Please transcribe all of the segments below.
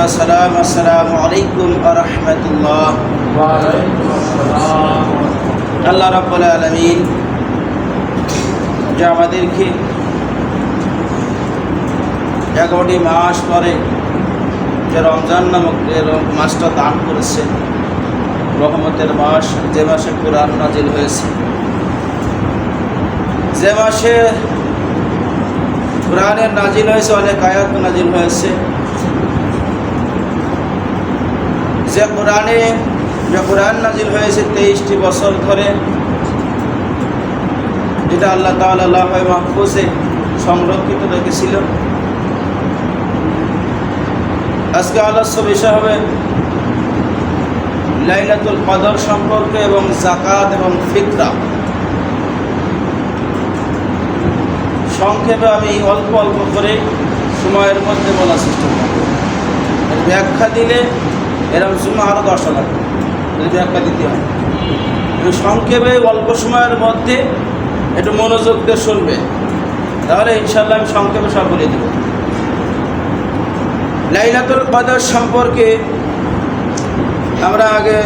والسلام السلام عليكم ورحمة الله وعليكم السلام আল্লাহ রাব্বুল আলামিন যে আমাদেরকে 11টি মাস পরে যে রমজান নামক মাসটা দান করেছে, রহমতের মাস, যে মাসে কোরআন নাজিল হয়েছে, যে মাসে কোরআনের নাজিল হয়েছে, অনেক আয়াত নাজিল হয়েছে, যে কোরআন নাজিল হয়েছে 23টি বছর ধরে, যেটা আল্লাহ তাআলা লাওহে মাহফুজে সংরক্ষিত রেখেছিল। আজকে আলোচ্য বিষয় হবে লাইলাতুল কদর সম্পর্কে এবং যাকাত এবং ফিতরা। সংক্ষেপে আমি অল্প অল্প করে সময়ের মধ্যে বলার চেষ্টা করব। ব্যাখ্যা দিলে এরকম সময় আরও 10 লাগবে, যদি ব্যাখ্যা দিতে হয়। সংক্ষেপে অল্প সময়ের মধ্যে একটু মনোযোগ দিয়ে শুনবে, তাহলে ইনশাআল্লাহ আমি সংক্ষেপে সব বলে দেব। লাইলাতুল কদর সম্পর্কে আমরা আগে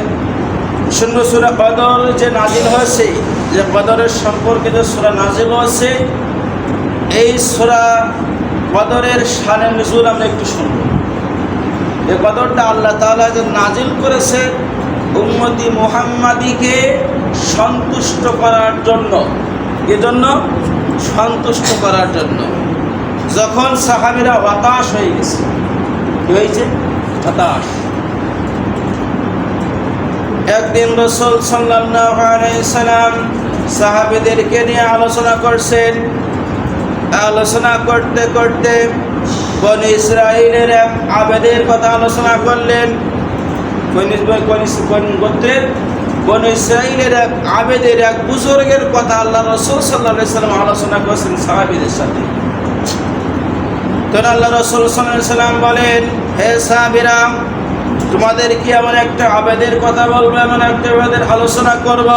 শুনবো সূরা কদর যে নাজিল হয়েছে, যে কদরের সম্পর্কে যে সূরা নাজিল হয়েছে, এই সূরা কদরের শানে নুজুল আমরা একটু শুনব। এই কদরটা আল্লাহ তাআলা যে নাজিল করেছে উম্মতি মুহাম্মাদিকে সন্তুষ্ট করার জন্য, এজন্য সন্তুষ্ট করার জন্য। যখন সাহাবীরা হতাশ হয়ে গেছে, কি হয়েছে? হতাশ। একদিন রাসূল সাল্লাল্লাহু আলাইহি সাল্লাম সাহাবীদেরকে নিয়ে আলোচনা করছেন। আলোচনা করতে করতে বনী ইসরাইলের এক আবেদের কথা আলোচনা করলেন। কোন গোত্রের? বনী ইসরাইলের এক আবেদের, এক বুজুর্গের কথা আল্লাহ রাসূল সাল্লাল্লাহু আলাইহি সাল্লাম আলোচনা করেছেন সাহাবীদের সাথে। তখন আল্লাহ রাসূল সাল্লাল্লাহু আলাইহি সাল্লাম বলেন, হে সাহাবীরা, তোমাদের কি এমন একটা আবেদের কথা বলবো, এমন একটা আবেদের আলোচনা করব,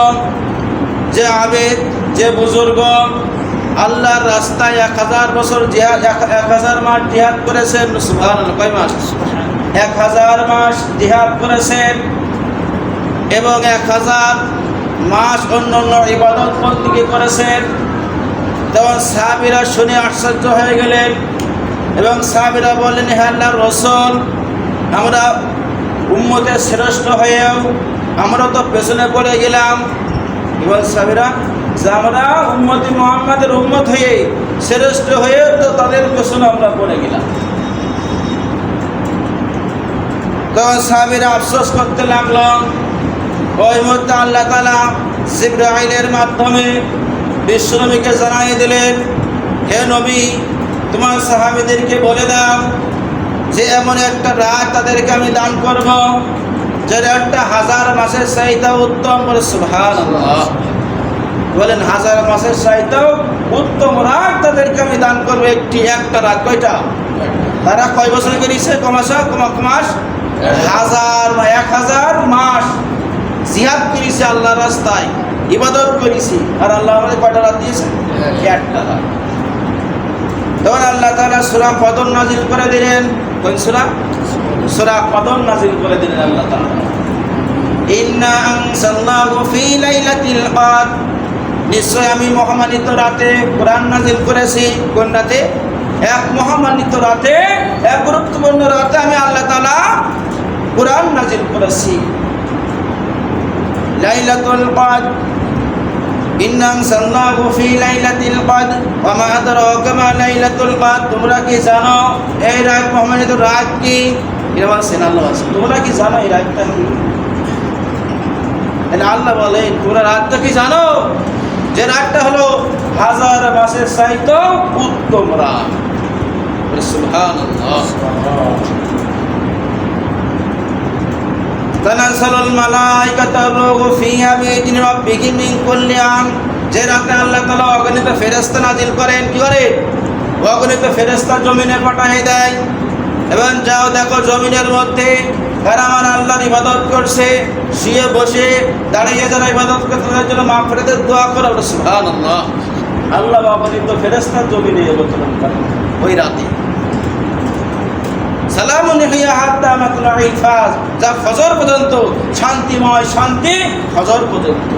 যে আবেদ, যে বুজুর্গ আল্লাহর রাস্তায় 1000 বছর জিহাদ, 1000 মাস জিহাদ করেছেন। সুবহানাল্লাহ, কয় মাস? 1000 মাস জিহাদ করেছেন এবং 1000 মাস অন্যান্য ইবাদত বন্দেগী করেছেন। তখন সাহাবীরা শুনে আশ্চর্য হয়ে গেলেন এবং সাহাবীরা বললেন, হে আল্লাহর রাসূল, আমরা উম্মতের শ্রেষ্ঠ হয়েও আমরা তো পেছনে পড়ে গেলাম। এবং সাহাবীরা যে আমরা উম্মতি মুহাম্মাদের উম্মত হয়ে শ্রেষ্ঠ হয়ে তো তাদের পেছনে আমরা পড়ে গেলাম। তখন সাহাবীরা আফসোস করতে লাগলো। ওই মুহূর্তে আল্লাহ তাআলা জিবরাইলের মাধ্যমে বিশ্বনবীকে জানিয়ে দিলেন, হে নবী, তোমার সাহাবীদেরকে বলে দাও যে এমন একটা রাত তাদেরকে আমি দান করব, যেটা একটা 1000 মাসের চাইতেও উত্তম। বলে সুবহানাল্লাহ, বলেন 1000 মাসের চাইতেও উত্তম রাত তাদেরকে আমি দান করবো। একটা রাত। কয়টা? তারা কয় বছর করেছে? কমাস 1000 মাস জিহাদ করেছে, আল্লাহর রাস্তায় ইবাদত করেছি। আর আল্লাহ আমাদের কয়টা রাত দিয়েছে? একটা রাত। তখন আল্লাহ তাআলা সূরা কদর নাজিল করে দিলেন। কোন সূরা? সূরা কদর নাজিল করে দিলেন আল্লাহ তাআলা। ইন্না আনজালনাহু ফি লাইলাতিল কদর, নিশ্চয় আমি মহামানিত রাতে কোরআন নাজিল করেছি। কোন রাতে? এক মহামানিত রাতে, এক গুরুত্বপূর্ণ রাতে আমি আল্লাহ তাআলা কোরআন নাজিল করেছি। লাইলাতুল কদর, ইন্না আনজালনাহু ফি লাইলাতিল কদর ওয়া মা আদরাকা মা লাইলাতুল কদর। তোমরা কি জানো এই রাত, মহামানিত রাত কি? এটা বলছেন আল্লাহ। তোমরা কি জানো এই রাতটা কি? আল্লাহ বলেন, তোমরা রাতটা কি জানো? যে রাতটা হলো 1000 মাসের চাইতেও উত্তম রাত। সুবহানাল্লাহ। তানাজ্জালুল মালায়েকাতু ওয়ার-রূহু ফিহা বিইذনি রাব্বিহিম মিন কুল্লি আমর। যে রাতে আল্লাহ তাআলা অগণিত ফেরেশতা নাজিল করেন। কি করেন? অগণিত ফেরেশতা জমিনে পাঠিয়ে দেয় এবং যাও দেখো জমিনের মধ্যে কারা আমার আল্লাহর ইবাদত করছে, শুয়ে বসে দাঁড়িয়ে যারা ইবাদত করছে তাদের জন্য মাগফিরাতের দোয়া করে। সুবহানাল্লাহ। আল্লাহ অগণিত ফেরেশতা জমিনে অবতরণ করেন ওই রাতে। সালামুন হিয়া হাত্তা মাতলাইল ফাজ, যা ফজর পর্যন্ত শান্তিময়, শান্তি ফজর পর্যন্ত।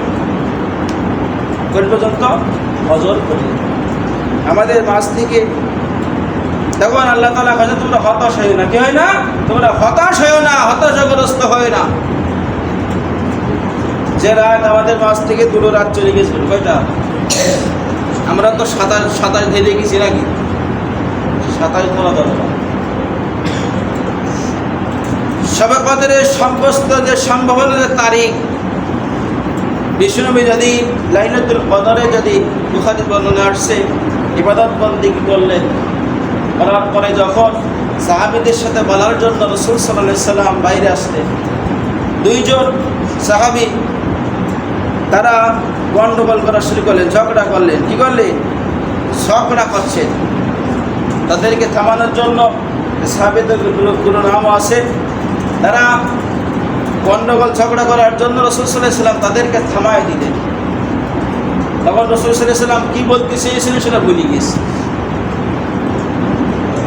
কোন পর্যন্ত? ফজর পর্যন্ত। আমাদের মাঝ থেকে তখন আল্লাহ তাআলা কাছে তোমরা হতাশ হইও না। কি হয় না? তোমরা হতাশ হইও না, হতাশাগ্রস্ত হয় না। যে রাত আমাদের মাঝ থেকে দুটো রাত চলে গেছিল, কয়টা? আমরা তো 27 ধরে গেছি নাকি? 27 ধরা দরকার। শবে কদরের সমস্ত যে সম্ভাবনার তারিখ, বিশ্বনবী যদি লাইলাতুল কদরে যদি বুখারী বর্ণনা আসছে ইবাদত বন্দেগী করলেন, করার পরে যখন সাহাবীদের সাথে বলার জন্য রাসূল সাল্লাল্লাহু আলাইহি সাল্লাম বাইরে আসলেন, দুইজন সাহাবী তারা গন্ডগোল করা শুরু করলেন, ঝগড়া করলেন। কি করলেন? ঝগড়া করছেন। তাদেরকে থামানোর জন্য সাহাবীদের গুলো নাম আছে, তারা গন্ডগোল ঝগড়া করার জন্য রাসূল সাল্লাল্লাহু আলাইহি সাল্লাম তাদেরকে থামায় দিলেন। তখন রাসূল সাল্লাল্লাহু আলাইহি সাল্লাম কি বলতে চেয়েছিলেন সেটা ভুলে গেছে।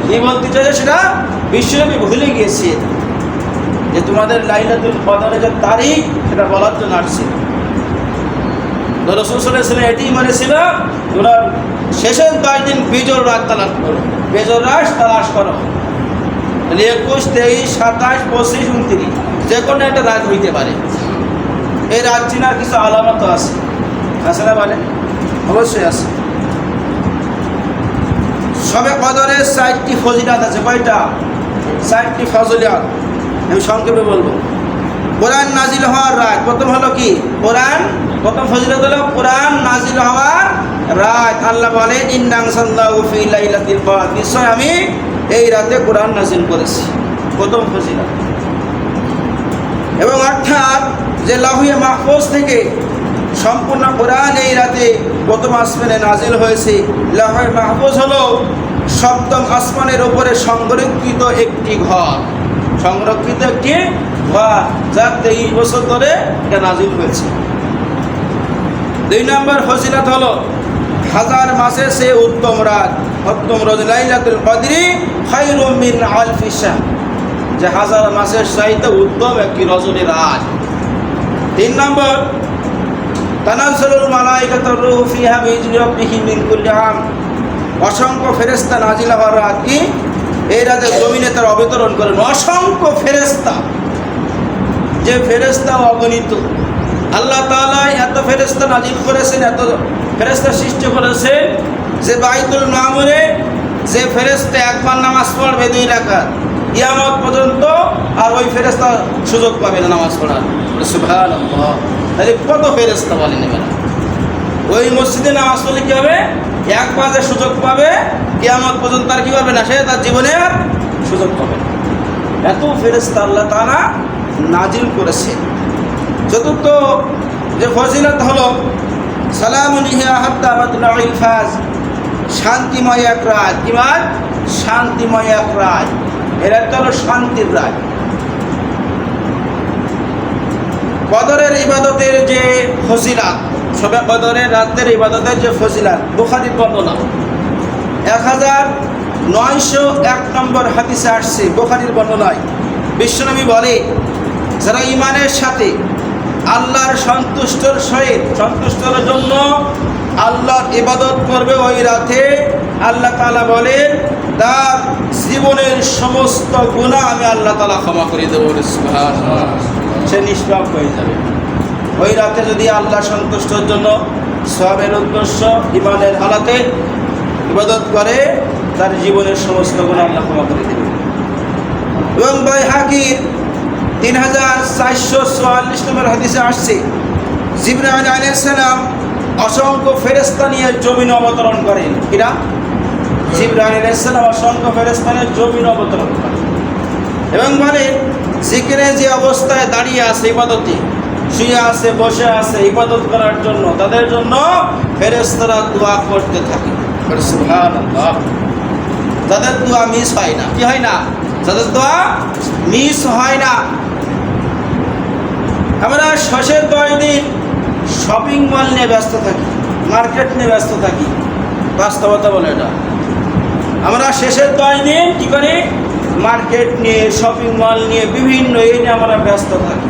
কি বলতে চাইছে সেটা বিশ্বনবী ভুলে গিয়েছে, যে তোমাদের লাইলাতুল কদরের যে তারিখ সেটা বলার জন্য আসছে। তো রাসূল সাল্লাল্লাহু আলাইহি সাল্লাম এটি মানেছিল, তোমরা শেষের 10 দিন বিজোড় রাত তালাশ করো, বিজোড় রাত তালাশ করো। 21, 23, 27, 25, 29 যে কোনো একটা রাত হইতে পারে। এই রাত চিনার কিছু আলামত আছে, আছে না? বলে অবশ্যই আছে। শবে কদরের 4টি ফজিলত আছে। কয়টা? 4টি ফজিলত। আমি সংক্ষেপে বলবো। কোরআন নাজিল হওয়ার রাত। প্রথম হলো কি? কোরআন। প্রথম ফজিলত হলো কোরআন নাজিল হওয়ার রাত। আল্লাহ বলে ইন্না আনজালনাহু ফি লাইলাতিল কদর, নিশ্চয় আমি এই রাতে কোরআন নাজিল করেছি। প্রথম ফজিলত। এবং অর্থাৎ যে লাউহে মাহফুজ থেকে সম্পূর্ণ কোরআন এই রাতে প্রথম আসমানে নাজিল হয়েছে। লাউহে মাহফুজ হলো 7ম আসমানের উপরে সংরক্ষিত একটি ঘর, সংরক্ষিত একটি ঘর, যা 23 বছর ধরে এটা নাজিল হয়েছে। 2 নম্বর ফজিলত হলো 1000 মাসের সে উত্তম রাত, উত্তম রোজ লাইলাতুল কদরি খায়রুম মিন আলফি শাহর, যে 1000 মাসের চাইতে উত্তম একটি রজনী রাত। 3 নম্বর তানাজ্জালুল মালায়েকাতুর রূহু ফিহা বিইজনি রাব্বিহিম মিন কুল্লি আম, অসংখ্য ফেরেশতা নাজিল হওয়ার রাত। কি? এই রাতে জমিনে তার অবতরণ করেন অসংখ্য ফেরেশতা, যে ফেরেশতা অগণিত। আল্লাহ তাআলা এত ফেরেশতা নাজিল করেছেন, এত ফেরেশতা সৃষ্টি করেছেন, যে বাইতুল মামুরে যে ফেরেশতা একবার নামাজ পড়বে 2 রাকাত কিয়ামত পর্যন্ত আর ওই ফেরেশতা সুযোগ পাবে না নামাজ পড়ার। সুবহানাল্লাহ। তাহলে কত ফেরেশতা বলেন এবার? ওই মসজিদে নামাজ পড়লে কী হবে? একবার যে সুযোগ পাবে কিয়ামত পর্যন্ত আর কি পাবে না, সে তার জীবনে আর সুযোগ পাবে না। এত ফেরেশতা আল্লাহ তাআলা নাজিল করেছে। চতুর্থ যে ফজিলত হলো সালামুন হিয়া হাত্তা মাতলাইল ফাজ, শান্তিময় এক রাত। কি রাত? শান্তিময় এক রাত। এর একটা হলো শান্তির রাত। কদরের ইবাদতের যে ফজিলত, শবে কদরের রাতের ইবাদতের যে ফজিলত, বুখারীর বর্ণনা 1901 নম্বর হাদিসে আসছে। বুখারীর বর্ণনায় বিশ্বনবী বলে, যারা ঈমানের সাথে আল্লাহর সন্তুষ্টর সহিত, সন্তুষ্টর জন্য আল্লাহর ইবাদত করবে ওই রাতে, আল্লাহ তাআলা বলেন তার জীবনের সমস্ত গুনাহ আমি আল্লাহ তাআলা ক্ষমা করে দেব। সুবহানাল্লাহ। সে নিষ্পাপ হয়ে যাবে। ওই রাতে যদি আল্লাহ সন্তুষ্টর জন্য সওয়াবের উদ্দেশ্য ঈমানের হালাতে ইবাদত করে, তার জীবনের সমস্ত গুনাহ আল্লাহ ক্ষমা করে দেবে। এবং বাইহাকীর 3444 নম্বর হাদিসে আসছে, জিবরাইল আলাইহিস সালাম অসংখ্য ফেরেশতা নিয়ে জমিন অবতরণ করেন। কিরা? জিবরাইল আলাইহিস সালাম অসংখ্য ফেরেশতা নিয়ে জমিন অবতরণ করেন এবং বলে, জিকিরে যে অবস্থায় দাঁড়িয়ে আছে ইবাদতে, শুয়ে আছে, বসে আছে ইবাদত করার জন্য, তাদের জন্য ফেরেশতারা দোয়া করতে থাকে। সুবহানাল্লাহ। তাদের দোয়া মিস হয় না। কি হয় না? তাদের দোয়া মিস হয় না। আমরা শেষের 10 দিন শপিং মল নিয়ে ব্যস্ত থাকি, মার্কেট নিয়ে ব্যস্ত থাকি। বাস্তবতা বলে এটা। আমরা শেষের 10 দিন কী করি? মার্কেট নিয়ে, শপিং মল নিয়ে, বিভিন্ন এই নিয়ে আমরা ব্যস্ত থাকি।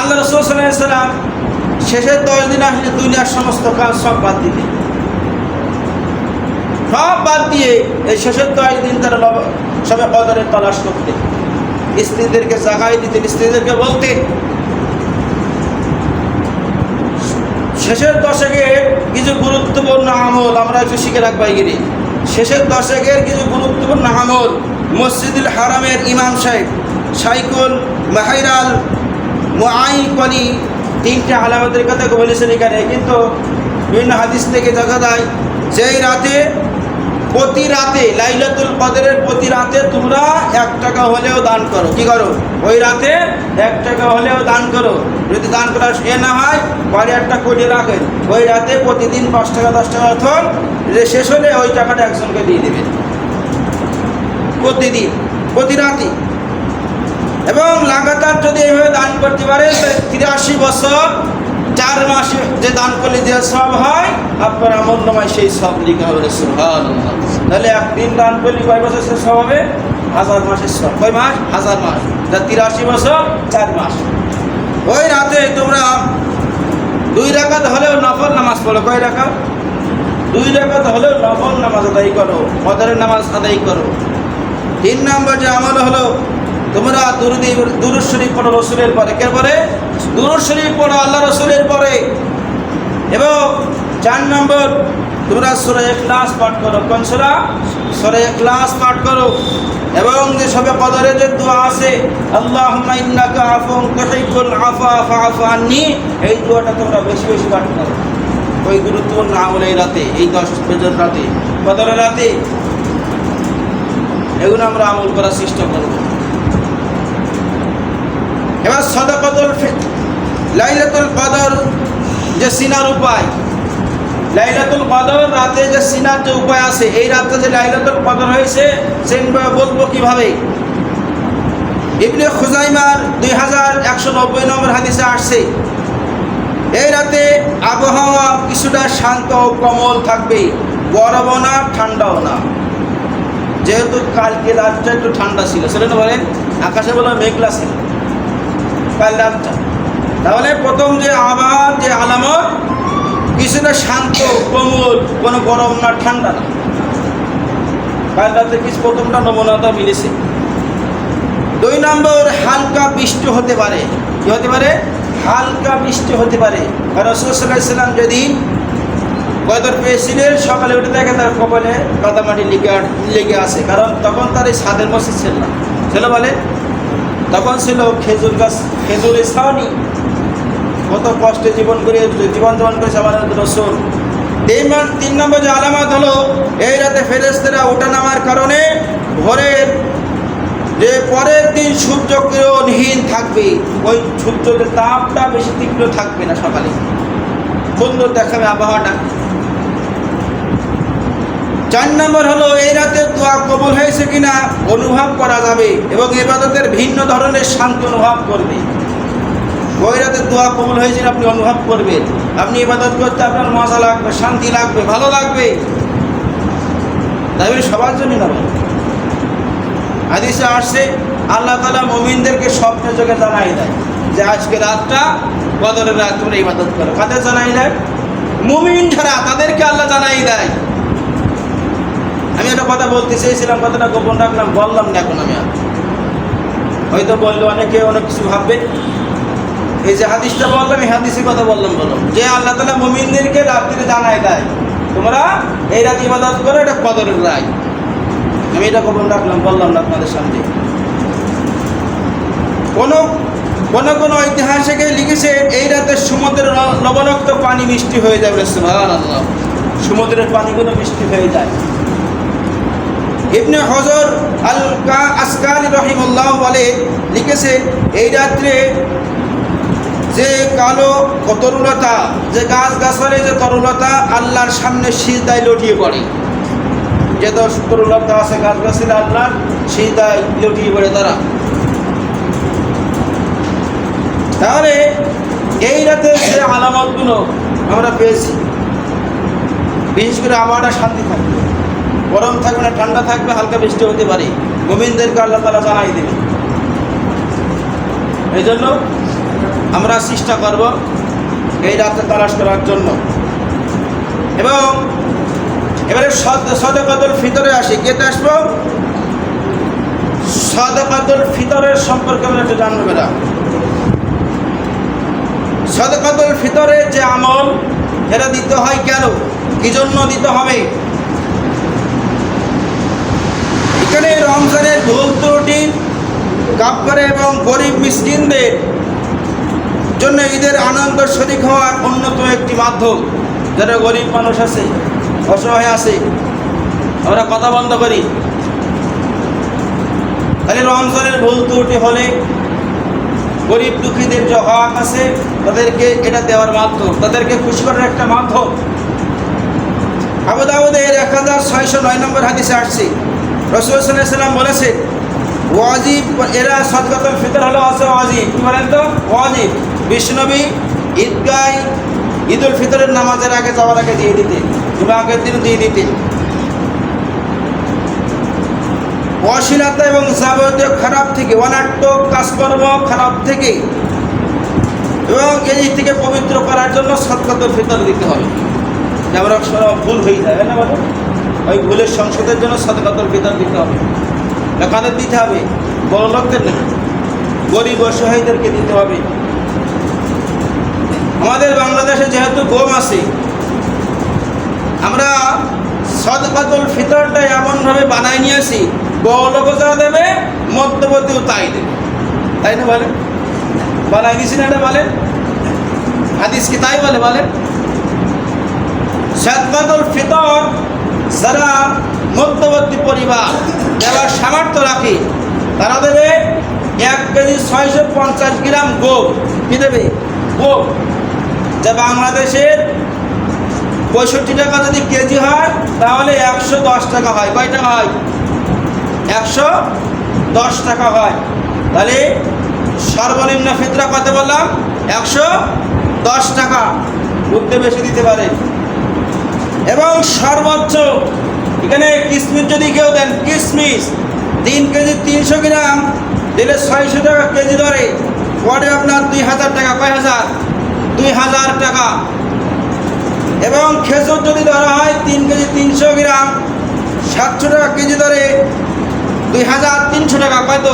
আল্লাহ রাসূল সাল্লাল্লাহু আলাইহি ওয়াসাল্লাম শেষের 10 দিন আসলে দুনিয়ার সমস্ত কাজ সব বাদ দিলেন, সব বাদ দিয়ে এই শেষের 10 দিন তারা সবে কদরের তালাশ করতেন, স্ত্রীদেরকে জাগাই দিতেন, স্ত্রীদেরকে বলতেন শেষের দশকের কিছু গুরুত্বপূর্ণ আমল আমরা একটু শিখে রাখবো। গিরি শেষের দশকের কিছু গুরুত্বপূর্ণ আমল মসজিদুল হারামের ইমাম সাহেব শাইকুল মাহাইরাল মুআইকলি 3টে আলামতের কথা বলেছেন এখানে, কিন্তু বিভিন্ন হাদিস থেকে দেখা যায় যেই রাতে, প্রতি রাতে লাইলাতুল কদরের প্রতি রাতে তোমরা 1 টাকা হলেও দান করো। কি করো? ওই রাতে 1 টাকা হলেও দান করো। যদি দান করা এ না হয় পরে একটা কোটি রাখেন, ওই রাতে প্রতিদিন 5 টাকা 10 টাকা অথন শেষ হলে ওই টাকাটা একজনকে দিয়ে দেবেন প্রতিদিন, প্রতি রাতে। এবং লাগাতার যদি এইভাবে দান করতে পারে 83 বছর 4 মাসে যে দান করলে যে সব হয় আপনার আমল নামায় সেই সব লিখা হবে। সুবহানাল্লাহ। তাহলে একদিন দান করলে কয় বছর শেষ হবে? 1000 মাসের সব। কয় মাস? 1000 মাস। যা 83 বছর 4 মাস। ওই রাতে তোমরা 2 রাকাত হলেও নফল নামাজ পড়ো। কয় রাকাত? 2 রাকাত হলেও নফল নামাজ আদায় করো, কদরের নামাজ আদায় করো। 3 নম্বর যে আমল হলো তোমরা দুরূদ শরীফ পড়ো রাসূলের পরে। কে পরে? দুরূদ শরীফ পড়ো আল্লাহ রাসূলের পরে। এবং 4 নম্বর তোমরা সূরা ইখলাস পাঠ করো। কোন সূরা? সূরা ইখলাস পাঠ করো। এবং যে সবে কদরের যে দোয়া আছে আল্লাহুম্মা ইন্নাকা আফুউন তুহিব্বুল আফওয়া ফাআফু আন্নী, এই দোয়াটা তোমরা বেশি বেশি পাঠ করো। ওই গুরুত্বপূর্ণ আমল এই রাতে, এই 10 ফজর রাতে, কদরের রাতে এগুলো আমরা আমল করার চেষ্টা করব। এবার সাদাকাতুল ফিতর, লাইলাতুল কদর যে সিনার উপায়, লাইলাতুল কদর রাতে যে সিনার যে উপায় আছে, এই রাতে যে লাইলাতুল কদর হয়েছে সেটা বলবো কিভাবে? ইবনে খুজাইমার 2190 নম্বর হাদিসে আসছে এই রাতে আবহাওয়া কিছুটা শান্ত ও কোমল থাকবে, গরমও না ঠান্ডাও না। যেহেতু কালকে রাতটা একটু ঠান্ডা ছিল, সেটা বলেন আকাশে বলে মেঘলা ছিল কাল রাতটা, তাহলে প্রথম যে আবহাওয়ার যে আলামত কিছুটা শান্ত কোমল, কোনো গরম না ঠান্ডা না। কাল রাতে কিছু প্রথমটা নমুনাটা মিলেছে। 2 নম্বর হালকা বৃষ্টি হতে পারে। কি হতে পারে? হালকা বৃষ্টি হতে পারে। রাসূল সাল্লাল্লাহু আলাইহি ওয়াসাল্লাম যেদিন কদর পেয়েছিলেন সকালে উঠে দেখে তার কপালে কাদামাটি লেগে আছে, কারণ তখন তার এই ছাদের মসজিদ ছিল না, ছিল বলে তখন ছিল খেজুর গাছ, খেজুরের ছাউনি। কত কষ্টে জীবন যাপন করেছে আমার রাসূল। 3 নম্বর যে আলামত হলো এই রাতে ফেরেশতারা ওঠা নামার কারণে ভোরের যে পরের দিন সূর্য কিরণহীন থাকবে, ওই সূর্যের তাপটা বেশি তীব্র থাকবে না, সকালে সুন্দর দেখাবে আবহাওয়াটা। 4 নম্বর হলো এই রাতে দোয়া কবুল হয়েছে কিনা অনুভব করা যাবে এবং ইবাদতের ভিন্ন ধরনের শান্তি অনুভব করবে। ওই রাতে দোয়া কবুল হয়েছে আপনি অনুভব করবেন, আপনি ইবাদত করতে আপনার মজা লাগবে, শান্তি লাগবে, ভালো লাগবে। তাই সবার জন্য নয়। হাদিসে আসছে আল্লাহ তাআলা মুমিনদেরকে স্বপ্নে যোগে জানাই দেয় যে আজকে রাতটা কদরের রাত, তোমরা ইবাদত করো। কাদের জানাই দেয়? মুমিন যারা তাদেরকে আল্লাহ জানাই দেয়। আমি একটা কথা বলতে চেয়েছিলাম, কথাটা গোপন রাখলাম, বললাম না এখন। আমি হয়তো বললে অনেকে অনেক কিছু ভাববে। এই যে হাদিসটা বললাম, এই হাদিসের কথা বললাম যে আল্লাহ তাআলা মুমিনদেরকে রাত্রিতে জানাই দেয় তোমরা এই রাত ইবাদত করো, এটা কদরের রাত। আমি এটা গোপন রাখলাম, বললাম না আপনাদের সামনে। কোন ঐতিহাসিকে লিখেছে এই রাতে সমুদ্রের লবণাক্ত পানি মিষ্টি হয়ে যাবে। সুবহানাল্লাহ। সমুদ্রের পানিগুলো মিষ্টি হয়ে যায়। ইবনে হজর আল আসকালি রাহিমাহুল্লাহ বলে লিখেছে এই রাত্রে যে কালো তরুলতা, যে গাছগাছালি যে তরুলতা আল্লাহর সামনে সিজদায় লটিয়ে পড়ে, যে তরুলতা আছে গাছগাছালি আল্লাহর সিজদায় লটিয়ে পড়ে তারা। তাহলে এই রাতে যে আলামতগুলো আমরা পেয়েছি, বিশেষ করে আবহাওয়াটা শান্তি থাকবে, গরম থাকবে না ঠান্ডা থাকবে, হালকা বৃষ্টি হতে পারে, মুমিনদেরকে আল্লাহ তাআলা জানাই দেবে। এই জন্য আমরা চেষ্টা করব এই রাতে তালাশ করার জন্য। এবং এবারে সাদাকাতুল ফিতরে আসি। কেতে আসবো? সাদাকাতুল ফিতরের সম্পর্কে আমরা একটু জানবো। বেটা, সাদাকাতুল ফিতরের যে আমল, এটা দিতে হয় কেন, কি জন্য দিতে হবে? এখানে রমজানের ভুল ত্রুটি কাপ করে এবং গরিব মিসকিনদের জন্য ঈদের আনন্দ শরীক হওয়ার অন্যতম একটি মাধ্যম। যারা গরিব মানুষ আছে, অসহায় আছে, আমরা কথা বন্ধ করি, খালি রমজানের ভুল ত্রুটি হলে গরিব দুঃখীদের যে হক আছে তাদেরকে এটা দেওয়ার মাধ্যম, তাদেরকে খুশি করার একটা মাধ্যম। আবু দাউদের 1609 নম্বর হাদিসে আসছে, রাসূল সাল্লাল্লাহু আলাইহি ওয়াসাল্লাম বলেছেন, ওয়াজিব এরা সাদকাতুল ফিতর হলো আছে ওয়াজিব। কি বলেন তো? ওয়াজিব। বিশ্বনবী ঈদগায় ঈদুল ফিতরের নামাজের আগে যাওয়ার আগে দিয়ে দিতেন, কিংবা আগের দিন দিয়ে দিতেন। অশ্লীলতা এবং যাবতীয় খারাপ থেকে, অনাটক কাজকর্ম খারাপ থেকে এবং এই থেকে পবিত্র করার জন্য সাদকাতুল ফিতর দিতে হবে। যেমন ভুল হয়ে যায় না, বলো, ওই ভুলের সংশোধনের জন্য সাদকাতুল ফিতর দিতে হবে। কাদের দিতে হবে? বড় লোকদের না, গরিব অসহায়দেরকে দিতে হবে। আমাদের বাংলাদেশে যেহেতু গম আছে, আমরা সাদকাতুল ফিতরটা এমনভাবে বানাই নিয়েছি, বড় লোকও যা দেবে, মধ্যবর্তীও তাই দেবে, তাই না? বলেন, বানাই নিয়েছি না? এটা বলেন, হাদিস কি তাই বলে? বলেন, সাদকাতুল ফিতর যারা মধ্যবর্তী পরিবার দেওয়ার সামর্থ্য রাখে, তারা দেবে 1 কেজি 650 গ্রাম গম। কি দেবে? গম। যা বাংলাদেশের 65 টাকা যদি কেজি হয়, তাহলে 110 টাকা হয়। কয় টাকা হয়? 110 টাকা হয়। তাহলে সর্বনিম্ন ফিতরা কত বললাম? 110 টাকা। বুঝতে বেশি দিতে পারে। এবং সর্বোচ্চ এখানে কিশমিশ যদি কেউ দেন, কিশমিশ 3 কেজি 300 গ্রাম দিলে 600 টাকা কেজি ধরে, পরে আপনার 2000 টাকা। কয় হাজার? 2000 টাকা। এবং খেজুর যদি ধরা হয় 3 কেজি 300 গ্রাম, 700 টাকা কেজি ধরে, 2300 টাকা। কত?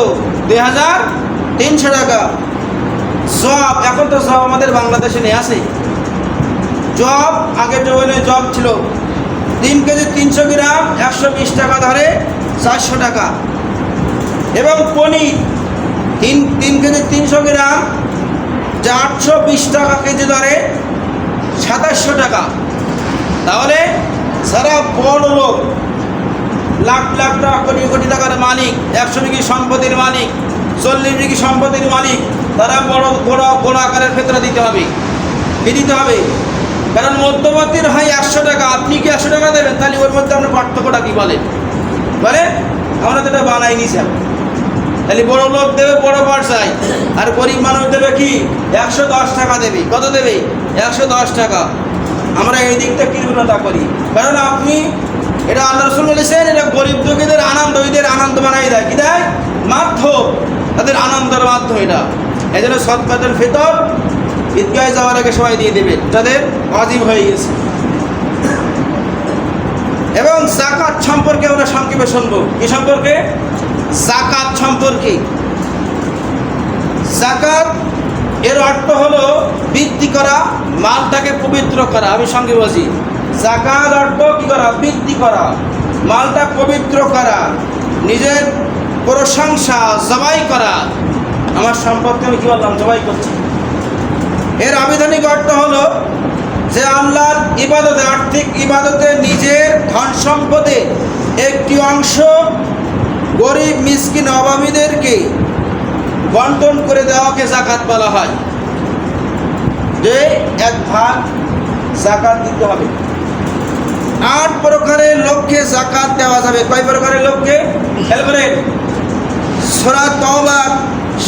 2300 টাকা। জব, এখন তো জব আমাদের বাংলাদেশে নেই, আছে জব। আগের জমানায় জব ছিল 3 কেজি 300 গ্রাম, 120 টাকা ধরে, 400 টাকা। এবং পনির 3 কেজি 300 গ্রাম, যা 820 টাকা কেজি ধরে, 2700 টাকা। তাহলে যারা বড় লোক, লাখ লাখ টাকা, কোটি কোটি টাকার মালিক, 100 বিঘি সম্পত্তির মালিক, 40 বিঘি সম্পত্তির মালিক, তারা বড় বড় বড় আকারের ফিতরা দিতে হবে। কি দিতে হবে? কারণ মধ্যবর্তীর হয় 100 টাকা, আপনি কি 100 টাকা দেবেন? তাহলে ওর মধ্যে আপনার পার্থক্যটা কি বলেন? আমরা তো এটা বানাই নিয়েছি। তাহলে বড় লোক দেবে বড় পর্যায়, আর গরিব মানুষ দেবে কি? 110 টাকা দেবে। কত দেবে? 110 টাকা। আমরা এই দিকটা কৃপণতা করি, কারণ আপনি এটা আল্লাহ রাসূল বলেছেন, এটা গরিব দুঃখীদের আনন্দ, ঈদের আনন্দ বানাই দেয়। কি দেয়? মাধ্যম, তাদের আনন্দের মাধ্যম এটা। এই জন্য সাদকাতুল ফিতর ঈদগাহে যাওয়ার আগে সবাই দিয়ে দেবে, তাদের ওয়াজিব হয়ে গেছে। এবং যাকাত সম্পর্কে আমরা সংক্ষেপে শুনবো। কি সম্পর্কে? যাকাত সম্পর্কে। যাকাত এর অর্থ হলো বৃদ্ধি করা, মালটাকে পবিত্র করা। আমি সঙ্গে বলছি, যাকাত অর্থ কি করা? বৃদ্ধি করা, মালটা পবিত্র করা, নিজের প্রশংসা, জবাই করা। আমার সম্পদকে আমি কি বললাম? জবাই করছি। এর আবিধানিক অর্থ হলো যে আল্লাহর ইবাদতে, আর্থিক ইবাদতে নিজের ধন সম্পদে একটি অংশ গরিব মিসকিন অভাবীদেরকে বন্টন করে দেওয়াকে যাকাত বলা হয়। যে 1 ভাগ যাকাত দিতে হবে। 8 প্রকারের লোককে যাকাত দেওয়া যাবে। কয় প্রকারের লোককে? খেয়াল করেন, সূরা তাওবার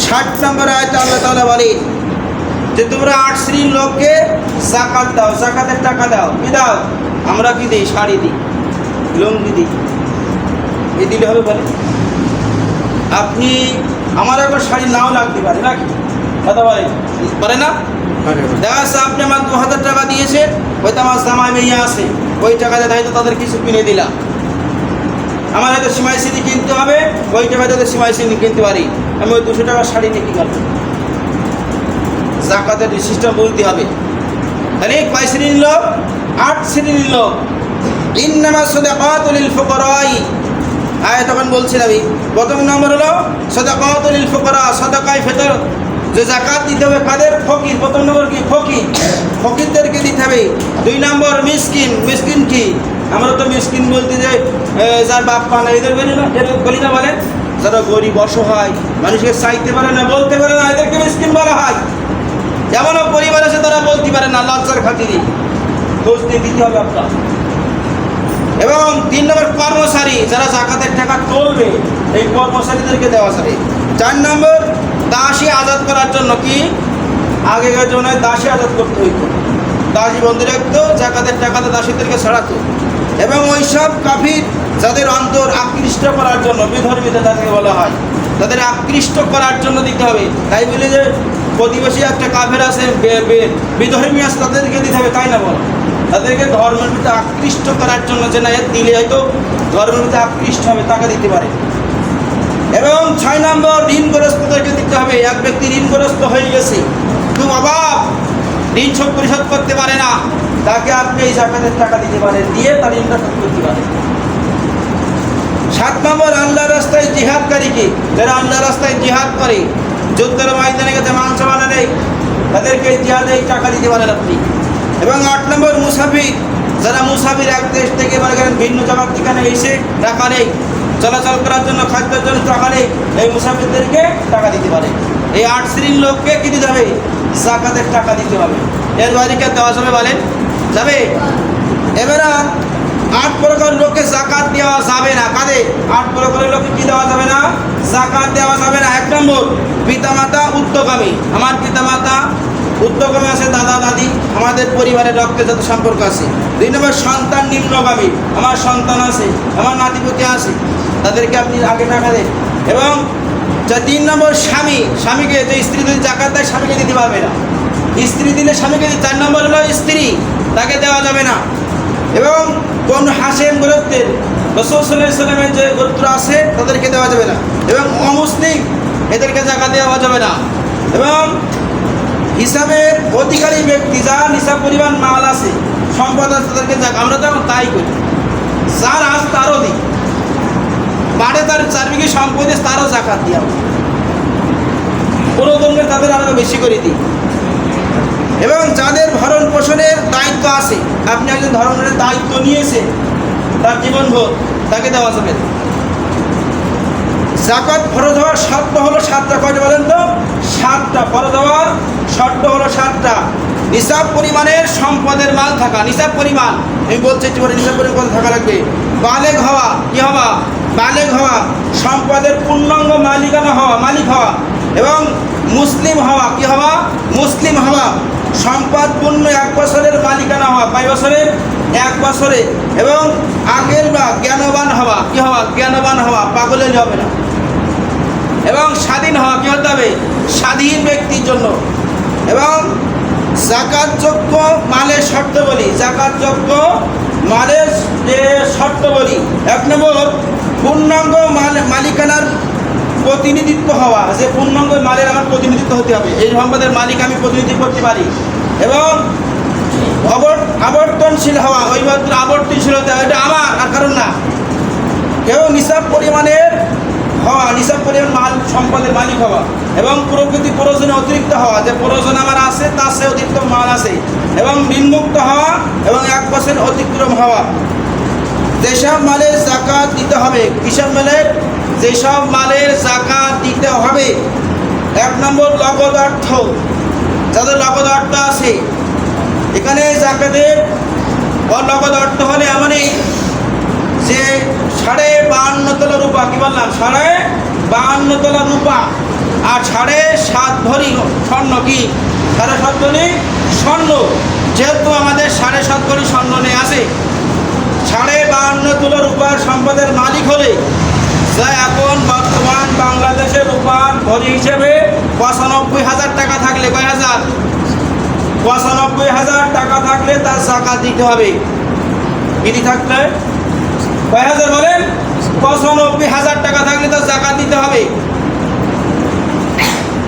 60 নম্বর আয়াতে আল্লাহ তাআলা বলেন যে তোমরা 8 শ্রেণীর লোককে যাকাত দাও, যাকাতের টাকা দাও। কি দাও? আমরা কি দিই? শাড়ি দিই, লুঙ্গি দিই, এই দিলে হবে বলে? আপনি আমার একবার শাড়ি নাও লাগতে পারে নাকি কথা বলে পারে না? দেখা যাচ্ছে আপনি আমার 2000 টাকা দিয়েছে, হয়তো আমার জামাই মেয়ে আছে, ওই টাকাতে হয়তো তাদের কিছু কিনে দিলাম। আমার হয়তো সিমাই চিনি কিনতে হবে, ওই টাকাতে হয়তো সিমাই চিনি কিনতে পারি, আমি ওই 200 টাকার শাড়ি নিয়ে কী করবো? জাকাতের সিস্টেম বলতে হবে। তাহলে কয় শ্রেণী নিল? 8 শ্রেণী নিল। ইন্নামা সাদাকাতুল লিল ফুকারাই, তখন বলছিলাম আমি প্রথম নম্বর হলো সাদাকাতুল লিল ফুকারা, সাদাকায়ে ফিতর, যে জাকাত দিতে হবে কাদের? ফকির। প্রথম নম্বর কি? ফকির, ফকিরদেরকে দিতে হবে। 2 নম্বর মিসকিন। মিসকিন কি? আমরা তো মিসকিন বলতে যে যার বাপ মা না, এদের বলি না, এদের বলি না বলেন? যারা গরিব অসহায়, মানুষকে চাইতে পারে না, বলতে পারে না, এদেরকে মিসকিন বলা হয়। এমনও পরিবার আছে তারা বলতে পারে না, লজ্জার খাতিরে খোঁজ দিয়ে দিতে হবে আপনার। এবং 3 নম্বর কর্মচারী, যারা জাকাতের টাকা তুলবে, এই কর্মচারীদেরকে দেওয়া যাবে। 4 নম্বর দাসী আজাদ করার জন্য, কি আগেকার জন্য দাসী আজাদ করতে হইতো, দাসী বন্ধু রাখতো, জাকাতের টাকাতে দাসীদেরকে ছাড়াতো। এবং ওই সব কাফির যাদের অন্তর আকৃষ্ট করার জন্য, বিধর্মীতে তাদেরকে বলা হয়, তাদের আকৃষ্ট করার জন্য দিতে হবে। তাই বলে যে প্রতিবেশী একটা কাফের আছে, বিধর্মী আছে, তাদেরকে দিতে হবে তাই না? বলো, তাদেরকে ধর্মের ভিতরে আকৃষ্ট করার জন্য, যে না এর দিলে হয়তো ধর্মের ভিতরে আকৃষ্ট হবে, টাকা দিতে পারে। এবং 6 নম্বর ঋণগ্রস্তদেরকে দিতে হবে। এক ব্যক্তি ঋণগ্রস্ত হয়ে গেছে, খুব অভাব, ঋণ শোধ পরিশোধ করতে পারে না, তাকে আপনি এই জাকাতের টাকা দিতে পারেন, দিয়ে তার ঋণটা শোধ করতে পারেন। 7 নম্বর আল্লাহর রাস্তায় জিহাদকারীকে, যারা আল্লাহর রাস্তায় জিহাদ করে, যুদ্ধের ময়দানে গেছে, মাংস বানা নেই, তাদেরকে জিহাদে টাকা দিতে পারেন আপনি। এবং 8 নম্বর মুসাফির, যারা মুসাফির এক দেশ থেকে মনে করেন ভিন্ন জায়গার ঠিকানে এসে টাকা নেই, চলাচল করার জন্য, খাদ্যের জন্য টাকা নেই, এই মুসাফিরদেরকে টাকা দিতে পারে। এই 8 শ্রেণীর লোককে কি দিতে হবে? জাকাতের টাকা দিতে হবে। এর বাইরে কে দেওয়া যাবে বলেন? যাবে? এবারে 8 প্রকার লোককে জাকাত দেওয়া যাবে না। কাদের? 8 প্রকারের লোককে কি দেওয়া যাবে না? জাকাত দেওয়া যাবে না। 1 নম্বর পিতামাতা উর্ধ্বগামী, আমার পিতামাতা উর্ধ্বগামী আছে, দাদা দাদি, আমাদের পরিবারের রক্তে যত সম্পর্ক আছে। 2 নম্বর সন্তান নিম্নগামী, আমার সন্তান আছে, আমার নাতিপুতি আছে, তাদেরকে আপনি আগে টাকা দেন। এবং 3 নম্বর স্বামী, স্বামীকে, যে স্ত্রী যদি জাকাত দেয় স্বামীকে দিতে পারবে না, স্ত্রী দিলে স্বামীকে দিতে। 4 নম্বর হলো স্ত্রী, তাকে দেওয়া যাবে না। এবং কোন হাসেম গোত্রের, রাসূল সাল্লাল্লাহু আলাইহি ওয়াসাল্লামের যে গোত্র আছে তাদেরকে দেওয়া যাবে না। এবং অমুসলিম, এদেরকে জাকাত দেওয়া যাবে না। এবং হিসাবের অধিকারী ব্যক্তি, যার নিসাব পরিমাণ মাল আছে, সম্পদ আছে, তাদেরকে আমরা তো তাই করি, যার আজ তারও দিই, বাড়ে তার 4 বিঘে সম্পদে তারও জাকাত দেওয়া, কোনো ধরনের তাদের আরও বেশি করে দিই। এবং যাদের ভরণ পোষণের দায়িত্ব আছে, আপনি একজন ধর্মের দায়িত্ব নিয়েছেন তার জীবনভর, তাকে দেওয়া যাবে। জাকাত ফরজ হওয়ার শর্ত হলো 7টা। কয়টা বলেন তো? 7টা। ফরজ হওয়ার শর্ত হলো 7টা। নিসাব পরিমাণের সম্পদের মাল থাকা, নিসাব পরিমাণ, আমি বলছি একটু পরে, নিসাব পরিমাণ থাকা লাগবে। বালেগ হওয়া, কি হওয়া? বালেগ হওয়া, সম্পদের পূর্ণাঙ্গ মালিকানা হওয়া, মালিক হওয়া। এবং মুসলিম হওয়া, কি হওয়া? মুসলিম হওয়া। সম্পদ পূর্ণ 1 বছরের মালিকানা হওয়া, কয় বছরের? 1 বছরে। এবং আগের বা জ্ঞানবান হওয়া, কি হওয়া? জ্ঞানবান হওয়া, পাগল হলে হবে না। এবং স্বাধীন হওয়া, কি হতে হবে? স্বাধীন ব্যক্তির জন্য। এবং জাকাতযোগ্য মালের শর্ত বলি, জাকাতযোগ্য মালের যে শর্ত বলি, 1 নম্বর পূর্ণাঙ্গ মালিকানার প্রতিনিধিত্ব হওয়া, যে পূর্ণাঙ্গ মালের আমার প্রতিনিধিত্ব হতে হবে, এই সম্পদের মালিক আমি প্রতিনিধি করতে পারি। এবং আবর্তনশীল হওয়া, ওই মাত্র আবর্তনশীল হতে হবে, এটা আমার আর কারণ না। কেউ নিসাব পরিমাণের হওয়া, নিসাব পরিমাণ মাল সম্পদের মালিক হওয়া। এবং প্রকৃতি প্রয়োজনে অতিরিক্ত হওয়া, যে প্রয়োজন আমার আছে তার সে অতিরিক্ত মাল আছে। এবং ঋণমুক্ত হওয়া, এবং 1 বছর অতিক্রম হওয়া। যেসব মালের জাকাত দিতে হবে, কিসব মালের? যেসব মালের জাকাত দিতে হবে। 1 নম্বর নগদ অর্থ, যাদের নগদ অর্থ আছে, এখানে জাকাতের নগদ অর্থ হলে এমনই যে 52.5 তোলা রূপা, কি বললাম? 52.5 তোলা রূপা, আর 7.5 ভরি স্বর্ণ, কি 7.5 ভরি স্বর্ণ। যেহেতু আমাদের 7.5 ভরি স্বর্ণ নিয়ে আসে, 52.5 তোলা রূপার সম্পদের মালিক হলে যা এখন বর্তমান বাংলাদেশের রূপার ভরি হিসেবে ৯৫,০০০ টাকা থাকলে, কয় হাজার? ৯৫,০০০ টাকা থাকলে তার জাকাত দিতে হবে। কিনি থাকলে কয় হাজার বলেন? ৯৫,০০০ টাকা থাকলে তার জাকাত দিতে হবে।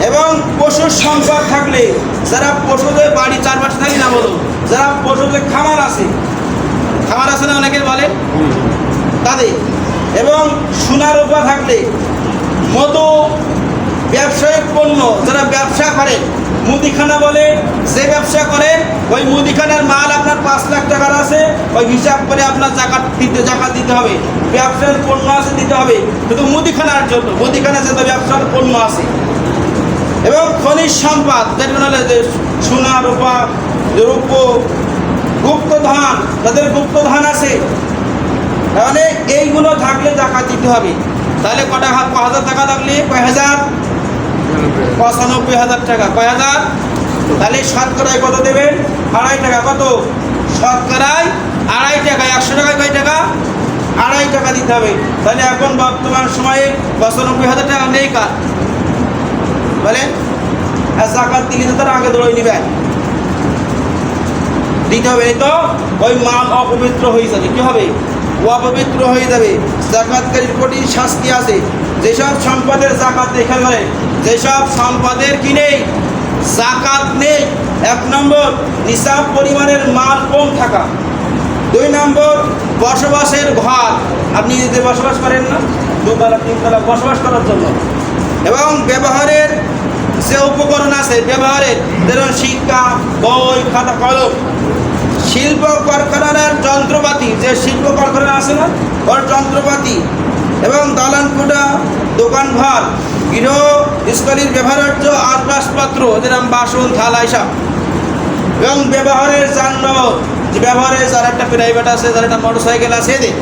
এবং পশুর সম্পদ থাকলে, যারা পশুদের বাড়ি চারপাশে থাকে না, বলুন, যারা পশুদের খামার আছে না অনেকে বলেন তাদের, এবং সোনা রূপা থাকলে, মতো ব্যবসায়িক পণ্য যারা ব্যবসা করে, মুদিখানা বলে, যে ব্যবসা করে ওই মুদিখানার মাল আপনার ৫ লাখ টাকার আছে, ওই হিসাব করে আপনার জাকাত দিতে হবে। ব্যবসার পণ্য আছে দিতে হবে, শুধু মুদিখানার জন্য, মুদিখানা যত ব্যবসার পণ্য আছে। এবং খনিজ সম্পদ যেটা হলে যে সোনা রূপা, রৌপ্য, গুপ্তধন, তাদের গুপ্তধন আছে, তাহলে এইগুলো থাকলে জাকাত দিতে হবে। তাহলে কটা হাজার টাকা থাকলে কয় হাজার? ৯৫,০০০ টাকা। কয় হাজার? তাহলে শতকরায় কত দেবেন? ২.৫ টাকা। কত? শতকরায় ২.৫ টাকা। ১০০ টাকায় কয় টাকা? ২.৫ টাকা দিতে হবে। তাহলে এখন বর্তমান সময়ে ৯৫,০০০ টাকা নেই কার বলেন? জাকাত দিলে তো তার আগে দৌড়ে নেবেন, দিতে হবে। এই তো ওই মাল অপবিত্র হয়ে যাবে। কি হবে? অপবিত্র হয়ে যাবে। জাকাতকারীর কঠিন শাস্তি আছে। যেসব সম্পদের জাকাত দেখা গেলে, যেসব সম্পদের কি নেই জাকাত নেই, ১ নম্বর নিসাব পরিমাণের মাল কম থাকা, ২ নম্বর বসবাসের ঘর, আপনি যদি বসবাস করেন না ২তলা ৩তলা বসবাস করার জন্য, এবং ব্যবহারের যে উপকরণ আছে ব্যবহারের, যেমন শিক্ষা, বই, খাতা, কলম, শিল্প কারখানার যন্ত্রপাতি, যে শিল্প কারখানা আছে না ওর যন্ত্রপাতি, এবং দালান কোঠা, দোকানঘর, গৃহস্থলীর ব্যবহার্য আসবাবপত্র, যেরকম বাসন থালা এসব, এবং ব্যবহারের যানবাহন, যে ব্যবহারের যার একটা প্রাইভেট আছে, যার একটা মোটর সাইকেল আছে এদের,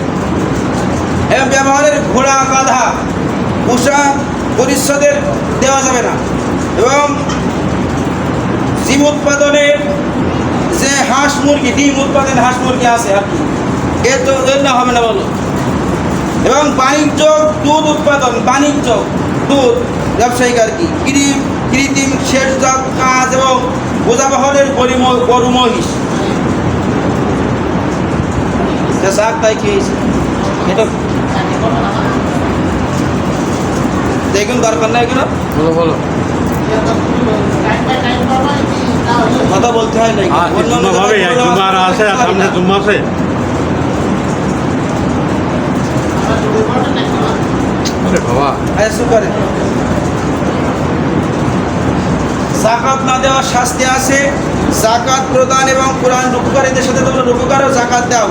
এবং ব্যবহারের ঘোড়া, গাধা, পোশাক পরিচ্ছদের দেওয়া যাবে না, এবং ডিম উৎপাদনের যে হাঁস মুরগি, ডিম উৎপাদন হাঁস মুরগি আছে আপনি এর তো না হবে না বলো। এবং বাণিজ্য দুধ উৎপাদন, বাণিজ্য দুধ ব্যবসায়িক আর কি, কৃত্রিম সেচজাত কাজ এবং বোঝাবহরের গরু মহিষ, শাক তাই খেয়েছে, এটা দেখুন দরকার নাই এগুলো বলো বলো। কথা বলতে হয় না। জুমার আছে, সামনে জুম্মা আছে। বাবা জাকাত না দেওয়ার শাস্তি আছে। জাকাত প্রদান এবং কোরআন রুকুকারীদের সাথে তোমরা রুকু করো, জাকাত দাও,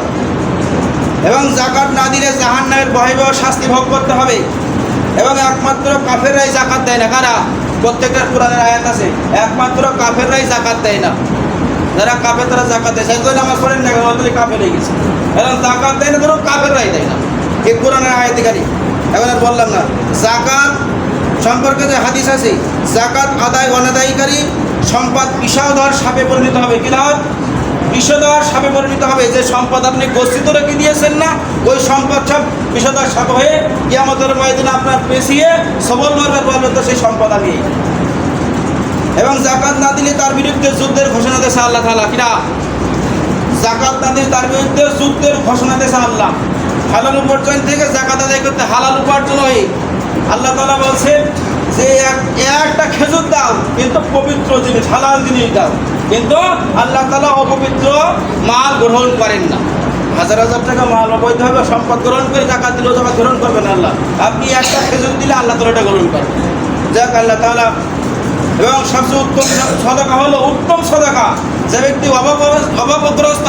এবং জাকাত না দিলে জাহান্নামের ভয়াবহ শাস্তি ভোগ করতে হবে। এবং একমাত্র কাফেররাই জাকাত দেয় না। কারা? প্রত্যেকটা কোরআনের আয়াত আছে, একমাত্র কাফেররাই জাকাত দেয় না। যারা কাফের তারা জাকাত দেয়, সেই জন্য আমার পড়েন না কেন কাফের হয়ে গেছে, এবং জাকাত দেয় না, ধরো কাফেররাই দেয় না। এই কোরআনের আয়াতিকারী এখন আর বললাম না। জাকাত সম্পর্কে যে হাদিস আছে, জাকাত আদায় অনাদায়ীকারী সম্পদ বিষধর সাপে পরিণত হবে। কি লাভ? বিষধর সাপে পরিণত হবে। যে সম্পদ আপনি গচ্ছিত রেখে দিয়েছেন না, ওই সম্পদ সব বিষধর সাপ হয়ে কিয়ামতের ময়দানে আপনার পেছিয়ে সবল মারবার বলবে তো সেই সম্পদ আমি। এবং জাকাত না দিলে তার বিরুদ্ধে যুদ্ধের ঘোষণা দিয়েছে আল্লাহ তাআলা। কিনা? জাকাত না দিলে তার বিরুদ্ধে যুদ্ধের ঘোষণা দিয়েছে আল্লাহ। হালাল উপার্জন থেকে জাকাত আদায় করতে, হালাল উপার্জন হয়ে আল্লাহ তাআলা বলছেন যে একটা খেজুর দাও, কিন্তু পবিত্র জিনিস, হালাল জিনিস দাও, কিন্তু আল্লাহ তাআলা অপবিত্র মাল গ্রহণ করেন না। হাজার হাজার টাকা মাল অবৈধভাবে সম্পদ গ্রহণ করে জাকাত দিলেও জাকাত গ্রহণ করবেন আল্লাহ। আপনি একটা খেজুর দিলে আল্লাহ তাআলা এটা গ্রহণ করবেন। যাক আল্লাহ তাআলা। এবং সবচেয়ে উত্তম সদকা হলো, উত্তম সদকা যে ব্যক্তি অভাবগ্রস্ত